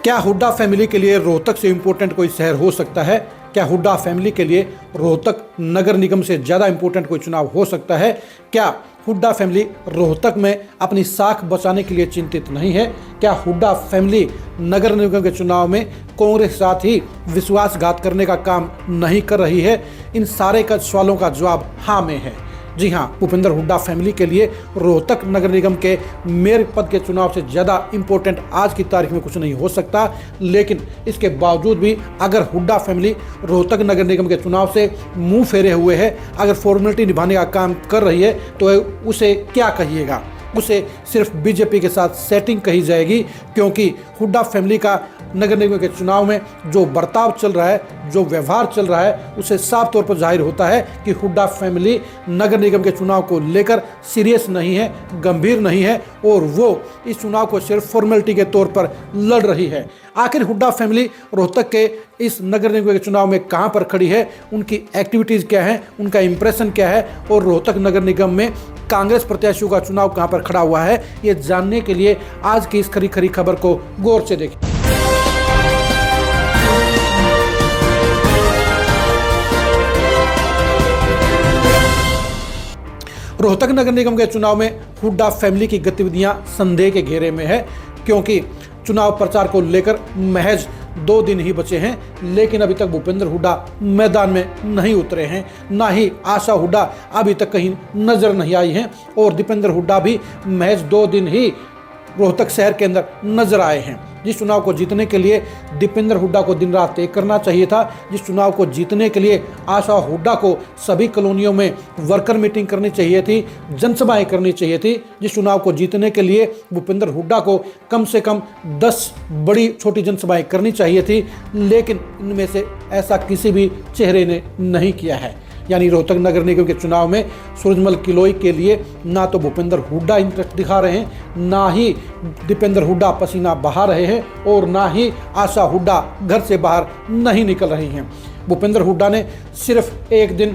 क्या हुड्डा फैमिली के लिए रोहतक से इम्पोर्टेंट कोई शहर हो सकता है? क्या हुड्डा फैमिली के लिए रोहतक नगर निगम से ज़्यादा इम्पोर्टेंट कोई चुनाव हो सकता है? क्या हुड्डा फैमिली रोहतक में अपनी साख बचाने के लिए चिंतित नहीं है? क्या हुड्डा फैमिली नगर निगम के चुनाव में कांग्रेस के साथ ही विश्वासघात करने का काम नहीं कर रही है? इन सारे का सवालों का जवाब हाँ में है। जी हाँ, भूपेंद्र हुड्डा फैमिली के लिए रोहतक नगर निगम के मेयर पद के चुनाव से ज़्यादा इम्पोर्टेंट आज की तारीख में कुछ नहीं हो सकता। लेकिन इसके बावजूद भी अगर हुड्डा फैमिली रोहतक नगर निगम के चुनाव से मुंह फेरे हुए है, अगर फॉर्मेलिटी निभाने का काम कर रही है, तो उसे क्या कहिएगा? उसे सिर्फ बीजेपी के साथ सेटिंग कही जाएगी, क्योंकि हुड्डा फैमिली का नगर निगम के चुनाव में जो बर्ताव चल रहा है, जो व्यवहार चल रहा है, उसे साफ तौर पर जाहिर होता है कि हुड्डा फैमिली नगर निगम के चुनाव को लेकर सीरियस नहीं है, गंभीर नहीं है और वो इस चुनाव को सिर्फ फॉर्मेलिटी के तौर पर लड़ रही है। आखिर हुड्डा फैमिली रोहतक के इस नगर निगम के चुनाव में कहां पर खड़ी है, उनकी एक्टिविटीज़ क्या है, उनका इंप्रेशन क्या है और रोहतक नगर निगम में कांग्रेस प्रत्याशियों का चुनाव कहां पर खड़ा हुआ है, ये जानने के लिए आज की इस खरी खरी खबर को गौर से देखें। रोहतक नगर निगम के चुनाव में हुड्डा फैमिली की गतिविधियां संदेह के घेरे में है, क्योंकि चुनाव प्रचार को लेकर महज 2 दिन ही बचे हैं, लेकिन अभी तक भूपेंद्र हुड्डा मैदान में नहीं उतरे हैं, ना ही आशा हुड्डा अभी तक कहीं नजर नहीं आई हैं और दीपेंद्र हुड्डा भी महज 2 दिन ही रोहतक शहर के अंदर नजर आए हैं। जिस चुनाव को जीतने के लिए दीपेंद्र हुड्डा को दिन रात एक करना चाहिए था, जिस चुनाव को जीतने के लिए आशा हुड्डा को सभी कॉलोनियों में वर्कर मीटिंग करनी चाहिए थी, जनसभाएं करनी चाहिए थी, जिस चुनाव को जीतने के लिए भूपेंद्र हुड्डा को कम से कम 10 बड़ी छोटी जनसभाएं करनी चाहिए थी, लेकिन इनमें से ऐसा किसी भी चेहरे ने नहीं किया है। यानी रोहतक नगर निगम के चुनाव में सूरजमल किलोई के लिए ना तो भूपेंद्र हुड्डा इंटरेस्ट दिखा रहे हैं, ना ही दीपेंद्र हुड्डा पसीना बहा रहे हैं और ना ही आशा हुड्डा घर से बाहर नहीं निकल रही हैं। भूपेंद्र हुड्डा ने सिर्फ एक दिन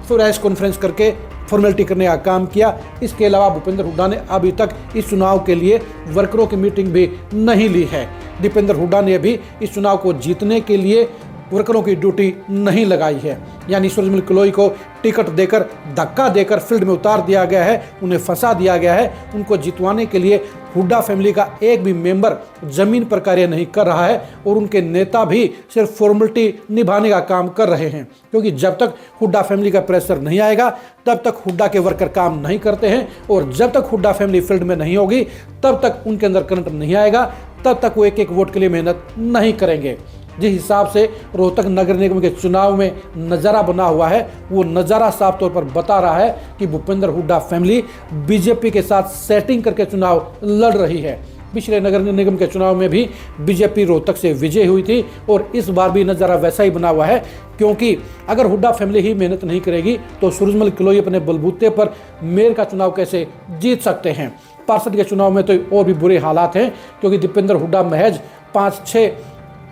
प्रेस कॉन्फ्रेंस करके फॉर्मेलिटी करने का काम किया। इसके अलावा भूपेंद्र हुड्डा ने अभी तक इस चुनाव के लिए वर्करों की मीटिंग भी नहीं ली है। दीपेंद्र हुड्डा ने भी इस चुनाव को जीतने के लिए वर्करों की ड्यूटी नहीं लगाई है। यानी सूरजमल किलोई को टिकट देकर, धक्का देकर फील्ड में उतार दिया गया है, उन्हें फंसा दिया गया है। उनको जितवाने के लिए हुड्डा फैमिली का एक भी मेंबर जमीन पर कार्य नहीं कर रहा है और उनके नेता भी सिर्फ फॉर्मेलिटी निभाने का काम कर रहे हैं, क्योंकि जब तक हुड्डा फैमिली का प्रेशर नहीं आएगा तब तक हुड्डा के वर्कर काम नहीं करते हैं और जब तक हुड्डा फैमिली फील्ड में नहीं होगी तब तक उनके अंदर करंट नहीं आएगा, तब तक वो एक एक वोट के लिए मेहनत नहीं करेंगे। जिस हिसाब से रोहतक नगर निगम के चुनाव में नज़ारा बना हुआ है, वो नज़ारा साफ तौर पर बता रहा है कि भूपेंद्र हुड्डा फैमिली बीजेपी के साथ सेटिंग करके चुनाव लड़ रही है। पिछले नगर निगम के चुनाव में भी बीजेपी रोहतक से विजय हुई थी और इस बार भी नज़ारा वैसा ही बना हुआ है, क्योंकि अगर हुड्डा फैमिली ही मेहनत नहीं करेगी तो सूरजमल किलोई अपने बलबूते पर मेयर का चुनाव कैसे जीत सकते हैं। पार्षद के चुनाव में तो और भी बुरे हालात हैं, क्योंकि दीपेंद्र हुड्डा महज 5-6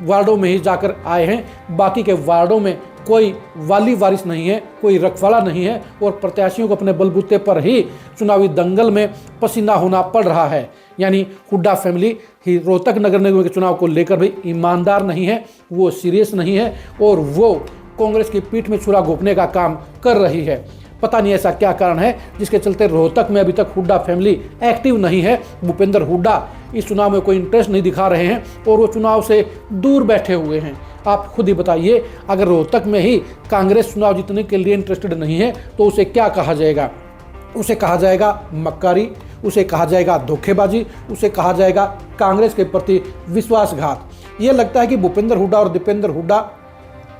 वार्डों में ही जाकर आए हैं। बाकी के वार्डों में कोई वाली वारिस नहीं है, कोई रखवाला नहीं है और प्रत्याशियों को अपने बलबूते पर ही चुनावी दंगल में पसीना होना पड़ रहा है। यानी हुड्डा फैमिली ही रोहतक नगर निगम के चुनाव को लेकर भी ईमानदार नहीं है, वो सीरियस नहीं है और वो कांग्रेस की पीठ में छुरा घोंपने का काम कर रही है। पता नहीं ऐसा क्या कारण है जिसके चलते रोहतक में अभी तक हुड्डा फैमिली एक्टिव नहीं है। भूपेंद्र हुड्डा इस चुनाव में कोई इंटरेस्ट नहीं दिखा रहे हैं और वो चुनाव से दूर बैठे हुए हैं। आप खुद ही बताइए, अगर रोहतक में ही कांग्रेस चुनाव जीतने के लिए इंटरेस्टेड नहीं है तो उसे क्या कहा जाएगा? उसे कहा जाएगा मक्कारी, उसे कहा जाएगा धोखेबाजी, उसे कहा जाएगा कांग्रेस के प्रति विश्वासघात। ये लगता है कि भूपेंद्र हुड्डा और दीपेंद्र हुड्डा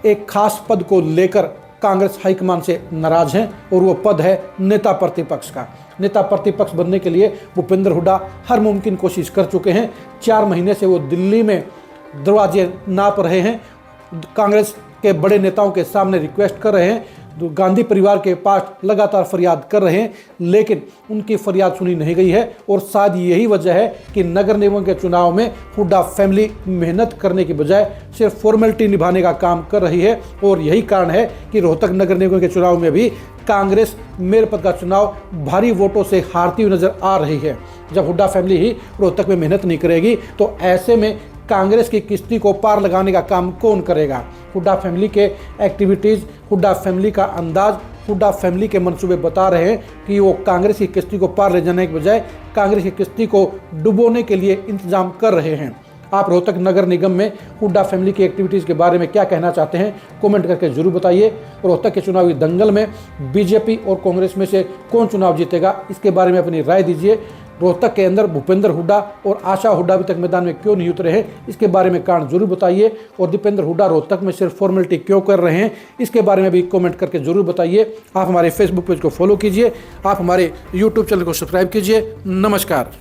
एक खास पद को लेकर कांग्रेस हाईकमान से नाराज हैं और वो पद है नेता प्रतिपक्ष का। नेता प्रतिपक्ष बनने के लिए भूपेंद्र हुड्डा हर मुमकिन कोशिश कर चुके हैं। 4 महीने से वो दिल्ली में दरवाजे नाप रहे हैं, कांग्रेस के बड़े नेताओं के सामने रिक्वेस्ट कर रहे हैं, गांधी परिवार के पास लगातार फरियाद कर रहे हैं, लेकिन उनकी फरियाद सुनी नहीं गई है। और शायद यही वजह है कि नगर निगम के चुनाव में हुड्डा फैमिली मेहनत करने की बजाय सिर्फ फॉर्मेलिटी निभाने का काम कर रही है और यही कारण है कि रोहतक नगर निगम के चुनाव में भी कांग्रेस मेयर पद का चुनाव भारी वोटों से हारती हुई नजर आ रही है। जब हुड्डा फैमिली ही रोहतक में मेहनत नहीं करेगी तो ऐसे में कांग्रेस की किश्ती को पार लगाने का काम कौन करेगा। हुड्डा फैमिली के एक्टिविटीज़, हुड्डा फैमिली का अंदाज, हुड्डा फैमिली के मंसूबे बता रहे हैं कि वो कांग्रेस की किश्ती को पार ले जाने के बजाय कांग्रेस की किश्ती को डुबोने के लिए इंतजाम कर रहे हैं। आप रोहतक नगर निगम में हुड्डा फैमिली की एक्टिविटीज़ के बारे में क्या कहना चाहते हैं, कमेंट करके जरूर बताइए। रोहतक के चुनावी दंगल में बीजेपी और कांग्रेस में से कौन चुनाव जीतेगा, इसके बारे में अपनी राय दीजिए। रोहतक के अंदर भूपेंद्र हुड्डा और आशा हुड्डा अभी तक मैदान में क्यों नहीं उतरे हैं, इसके बारे में कारण जरूर बताइए। और दीपेंद्र हुड्डा रोहतक में सिर्फ फॉर्मेलिटी क्यों कर रहे हैं, इसके बारे में भी कमेंट करके जरूर बताइए। आप हमारे फेसबुक पेज को फॉलो कीजिए, आप हमारे यूट्यूब चैनल को सब्सक्राइब कीजिए। नमस्कार।